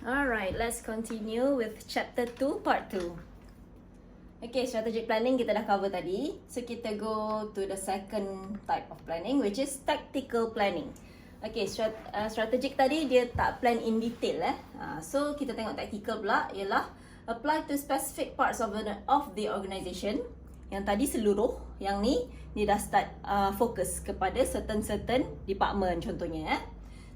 Alright, let's continue with chapter 2, part 2. Okay, strategic planning kita dah cover tadi. So, kita go to the second type of planning, which is tactical planning. Okay, strategic tadi dia tak plan in detail. So, kita tengok tactical pula ialah apply to specific parts of the organisation. Yang tadi seluruh, yang ni dia dah start fokus kepada certain department contohnya.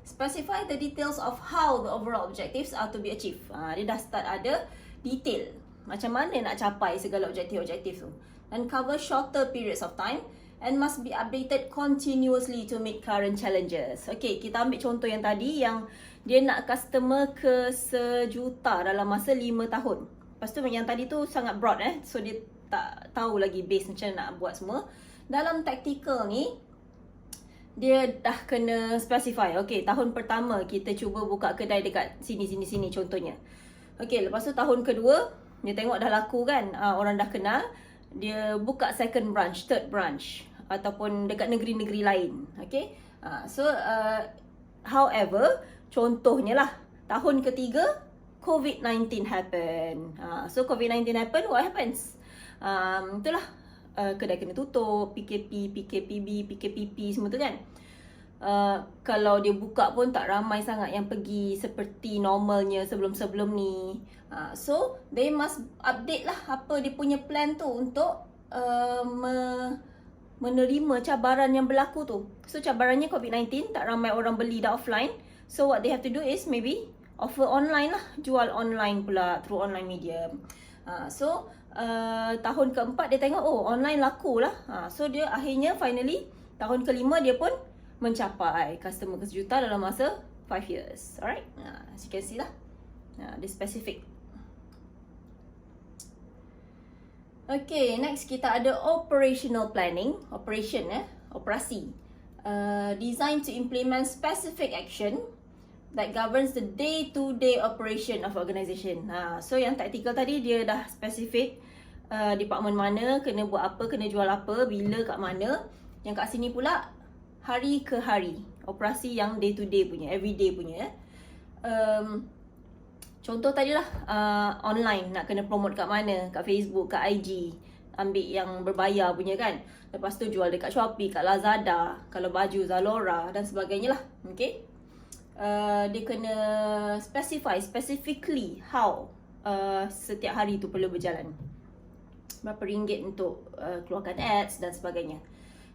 Specify the details of how the overall objectives are to be achieved. Dia dah start ada detail macam mana nak capai segala objektif-objektif tu. And cover shorter periods of time and must be updated continuously to meet current challenges. Okay, kita ambil contoh yang tadi yang dia nak customer ke 1 juta dalam masa 5 tahun. Lepas tu yang tadi tu sangat broad so dia tak tahu lagi base macam mana nak buat semua. Dalam tactical ni dia dah kena specify. Okay, tahun pertama kita cuba buka kedai dekat sini contohnya. Okay, lepas tu tahun kedua dia tengok dah laku kan, orang dah kenal, dia buka second branch, third branch ataupun dekat negeri-negeri lain. Okay, however, contohnya lah tahun ketiga COVID-19 happen. So COVID-19 happen, what happens? Itulah kedai kena tutup, PKP, PKPB, PKPP semua tu kan. Kalau dia buka pun tak ramai sangat yang pergi seperti normalnya sebelum-sebelum ni. So they must update lah apa dia punya plan tu untuk menerima cabaran yang berlaku tu. So cabarannya COVID-19, tak ramai orang beli dah offline. So what they have to do is maybe offer online lah, jual online pula through online media. Tahun keempat dia tengok online laku lah. So dia akhirnya finally tahun kelima dia pun mencapai customer ke 1 juta dalam masa 5 years. Alright, as you can see lah, dia specific. Okay, next kita ada operational planning. Operasi. Designed to implement specific action that governs the day-to-day operation of organisation. So yang tactical tadi dia dah specific department mana, kena buat apa, kena jual apa, bila, kat mana. Yang kat sini pula hari ke hari, operasi yang day-to-day punya, everyday punya. Contoh tadilah online, nak kena promote kat mana, kat Facebook, kat IG, ambil yang berbayar punya kan. Lepas tu jual dekat Shopee, kat Lazada, kalau baju Zalora dan sebagainya lah. Okay, dia kena specifically how setiap hari tu perlu berjalan, berapa ringgit untuk keluarkan ads dan sebagainya.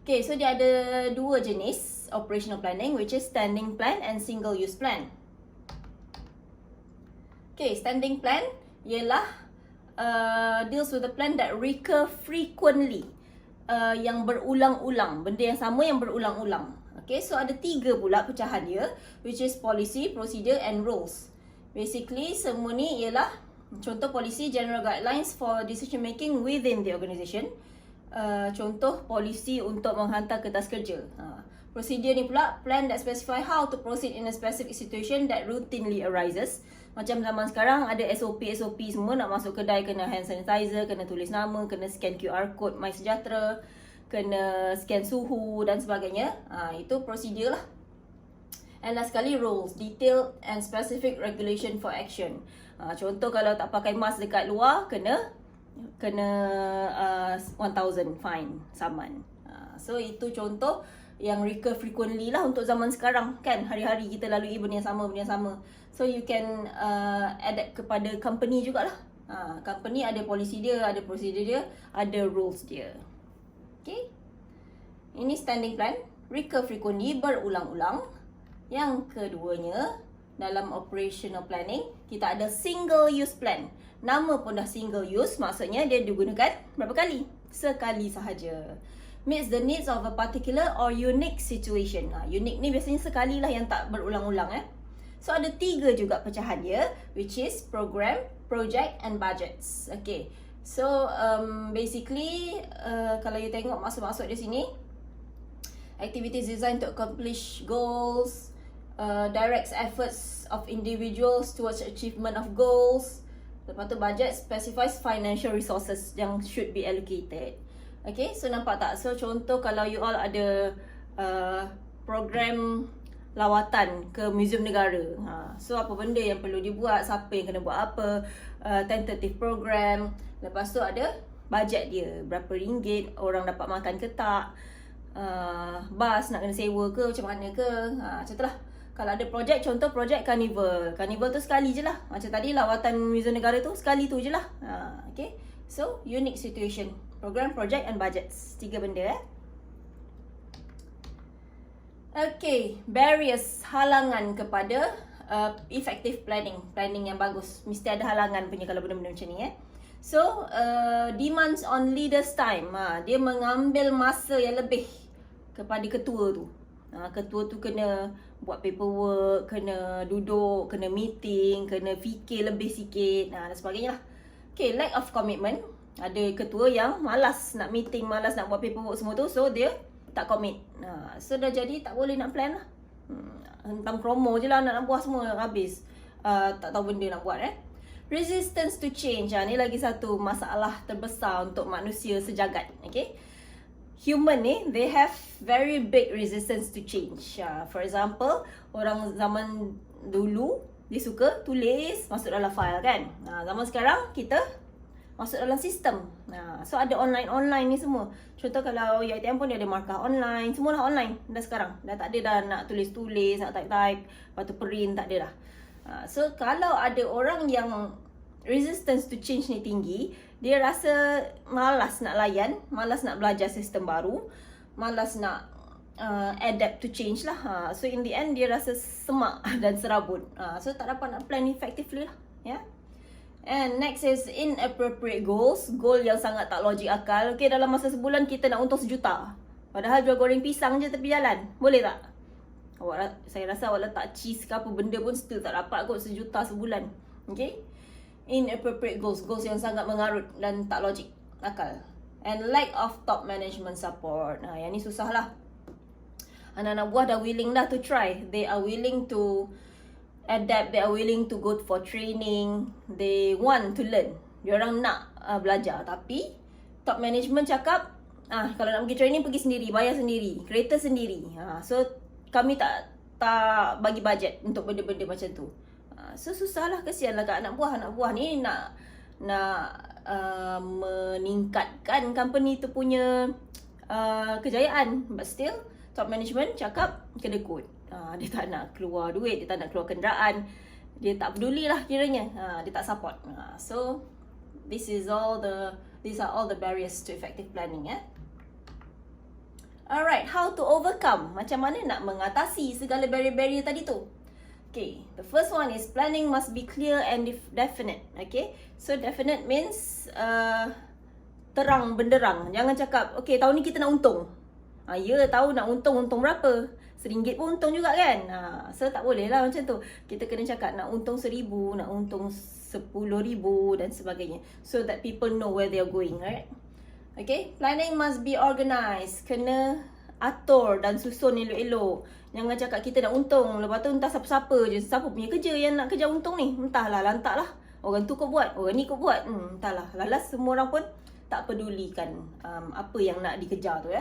Okay, so dia ada 2 jenis operational planning, which is standing plan and single use plan. Okay, standing plan ialah deals with the plan that recur frequently, yang berulang-ulang, benda yang sama yang berulang-ulang. Okay, so ada 3 pula pecahan dia, which is policy, procedure and rules. Basically semua ni ialah contoh policy, general guidelines for decision making within the organisation. Contoh polisi untuk menghantar kertas kerja. Procedure ni pula plan that specify how to proceed in a specific situation that routinely arises. Macam zaman sekarang ada SOP semua, nak masuk kedai kena hand sanitizer, kena tulis nama, kena scan QR code MySejahtera, kena scan suhu dan sebagainya. Itu procedure lah. And last sekali rules, detailed and specific regulation for action. Contoh kalau tak pakai mask dekat luar kena 1,000 fine, saman. So itu contoh yang recur frequently lah untuk zaman sekarang kan. Hari-hari kita lalui benda yang sama. So you can adapt kepada company jugalah. Company ada polisi dia, ada prosedur dia, ada rules dia. Okay, ini standing plan, recur frequently, berulang-ulang. Yang keduanya, dalam operational planning kita ada single use plan. Nama pun dah single use, maksudnya dia digunakan berapa kali? Sekali sahaja. Meets the needs of a particular or unique situation. Unique ni biasanya sekali lah, yang tak berulang-ulang. So ada 3 juga pecahan dia, which is program, project and budgets. Okay, so basically kalau you tengok masuk-masuk di sini, activities designed to accomplish goals, directs efforts of individuals towards achievement of goals. Lepas tu budget specifies financial resources yang should be allocated. Okay, so nampak tak? So contoh kalau you all ada program lawatan ke Museum Negara. So apa benda yang perlu dibuat, siapa yang kena buat apa, tentative program. Lepas tu ada bajet dia, berapa ringgit, orang dapat makan ke tak, bas nak kena sewa ke, macam mana ke. Macam tu lah. Kalau ada projek, contoh projek Carnival. Carnival tu sekali je lah. Macam tadi lawatan Museum Negara tu sekali tu je lah. Okay. So, unique situation. Program, project and budgets. 3 benda Okay, barriers, halangan kepada effective planning. Planning yang bagus. Mesti ada halangan punya kalau benda-benda macam ni So, demands on leaders time. Dia mengambil masa yang lebih kepada ketua tu. Ketua tu kena buat paperwork, kena duduk, kena meeting, kena fikir lebih sikit dan sebagainya lah. Okay, lack of commitment. Ada ketua yang malas nak meeting, malas nak buat paperwork semua tu. So, dia tak commit. So, dah jadi tak boleh nak plan lah. Hentang promo je lah nak buat semua habis. Tak tahu benda nak buat Resistance to change. Ni lagi satu masalah terbesar untuk manusia sejagat. Okay. Human ni, they have very big resistance to change. For example, orang zaman dulu, dia suka tulis, masuk dalam file kan. Zaman sekarang, kita masuk dalam sistem. So ada online ni semua. Contoh kalau UiTM pun dia ada markah online, semualah online dah sekarang. Dah tak ada dah nak tulis-tulis, nak type-type, lepas tu print, tak ada dah. So kalau ada orang yang resistance to change ni tinggi, dia rasa malas nak layan, malas nak belajar sistem baru, malas nak adapt to change lah. So in the end dia rasa semak dan serabut. So tak dapat nak plan effectively lah. And next is inappropriate goals. Goal yang sangat tak logik akal. Okay, dalam masa sebulan kita nak untung 1 juta. Padahal jual goreng pisang je tepi jalan. Boleh tak? Saya rasa awak letak cheese ke apa benda pun still tak dapat kot 1 juta sebulan. Okay? Inappropriate goals. Goals yang sangat mengarut dan tak logik akal. And lack of top management support. Yang ni susah lah. Anak-anak buah dah willing dah to try. They are willing to adapt, they are willing to go for training, they want to learn. Diorang nak belajar, tapi top management cakap, kalau nak pergi training pergi sendiri, bayar sendiri, kereta sendiri. So kami tak bagi bajet untuk benda-benda macam tu. So susahlah, kesianlah kat anak buah. Anak buah ni nak meningkatkan company tu punya kejayaan, but still top management cakap kena kod. Dia tak nak keluar duit, dia tak nak keluar kenderaan, dia tak peduli lah kiranya, dia tak support. So these are all the barriers to effective planning. Alright, how to overcome? Macam mana nak mengatasi segala barrier-barrier tadi tu? Okay, the first one is planning must be clear and definite. Okay, so definite means terang benderang. Jangan cakap, okay tahun ni kita nak untung. Ya, tahu nak untung berapa? RM1 pun untung juga kan. So tak boleh lah macam tu. Kita kena cakap nak untung RM1,000, nak untung RM10,000 dan sebagainya. So that people know where they are going, right? Okay, planning must be organised. Kena atur dan susun elok-elok. Jangan cakap kita nak untung, lepas tu entah siapa-siapa je. Siapa punya kerja yang nak kerja untung ni? Entahlah, lantaklah. Orang tu kau buat, orang ni kau buat. Entahlah, lalas semua orang pun tak pedulikan apa yang nak dikejar tu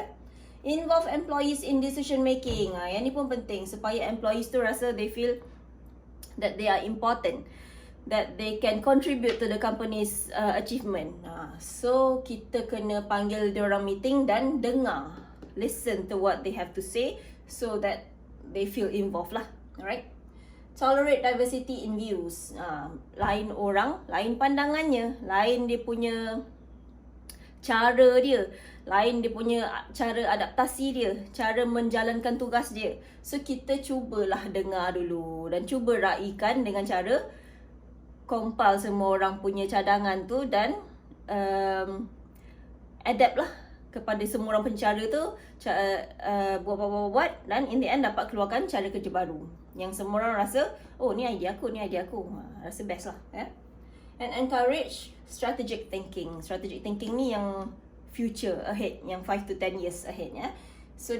Involve employees in decision making. Yang ni pun penting supaya employees tu rasa they feel that they are important, that they can contribute to the company's achievement. So kita kena panggil diorang meeting dan dengar, listen to what they have to say so that they feel involved lah. Alright. Tolerate diversity in views. Lain orang, lain pandangannya, lain dia punya cara dia, lain dia punya cara adaptasi dia, cara menjalankan tugas dia. So kita cubalah dengar dulu dan cuba raikan dengan cara compile semua orang punya cadangan tu dan adapt lah kepada semua orang pencara tu, buat dan in the end dapat keluarkan cara kerja baru yang semua orang rasa, oh ni idea aku, rasa best lah. And encourage strategic thinking. Strategic thinking ni yang future ahead, yang 5 to 10 years ahead So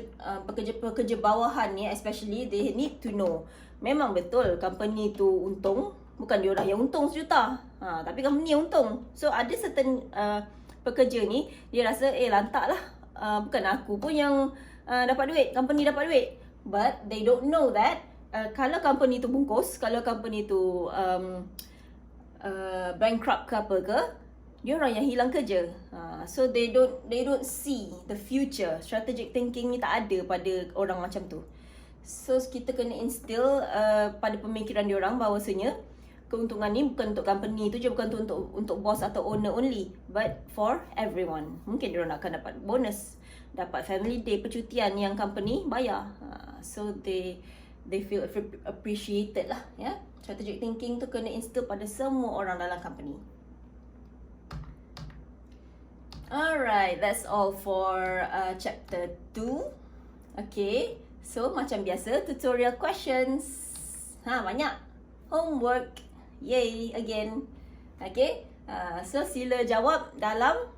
pekerja-pekerja bawahan ni especially, they need to know memang betul company tu untung, bukan dia orang yang untung 1 juta, tapi company yang untung. So ada certain pekerja ni dia rasa lantak lah, bukan aku pun yang dapat duit, company dapat duit, but they don't know that kalau company tu bungkus, kalau company tu bankrupt ke apa ke, dia orang yang hilang kerja. So they don't see the future. Strategic thinking ni tak ada pada orang macam tu. So kita kena instill pada pemikiran dia orang bahawasanya keuntungan ni bukan untuk company tu je, bukan untuk boss atau owner only, but for everyone. Mungkin dia orang akan dapat bonus, dapat family day, percutian yang company bayar. So they feel appreciated lah, ya. Strategic thinking tu kena instill pada semua orang dalam company. Alright, that's all for chapter 2. Okay, so macam biasa, tutorial questions. Banyak. Homework. Yay, again. Okay, so sila jawab dalam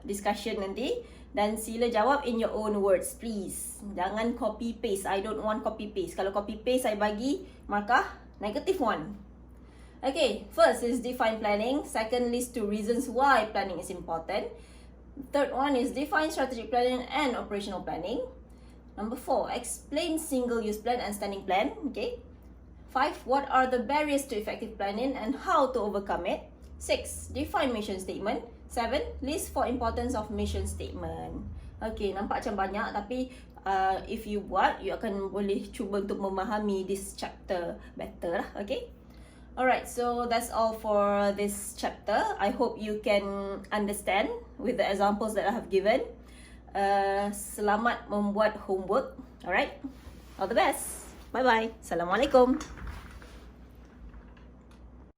discussion nanti. Dan sila jawab in your own words, please. Jangan copy paste. I don't want copy paste. Kalau copy paste, saya bagi markah -1. Okay, first is define planning. Second, list 2 reasons why planning is important. Third one is define strategic planning and operational planning. Number 4, explain single-use plan and standing plan. Okay. 5, what are the barriers to effective planning and how to overcome it? 6, define mission statement. 7, list 4 importance of mission statement. Okay, nampak macam banyak, tapi if you buat, you akan boleh cuba untuk memahami this chapter better lah. Okay. Alright, so that's all for this chapter. I hope you can understand with the examples that I have given. Selamat membuat homework. Alright, all the best. Bye-bye. Assalamualaikum.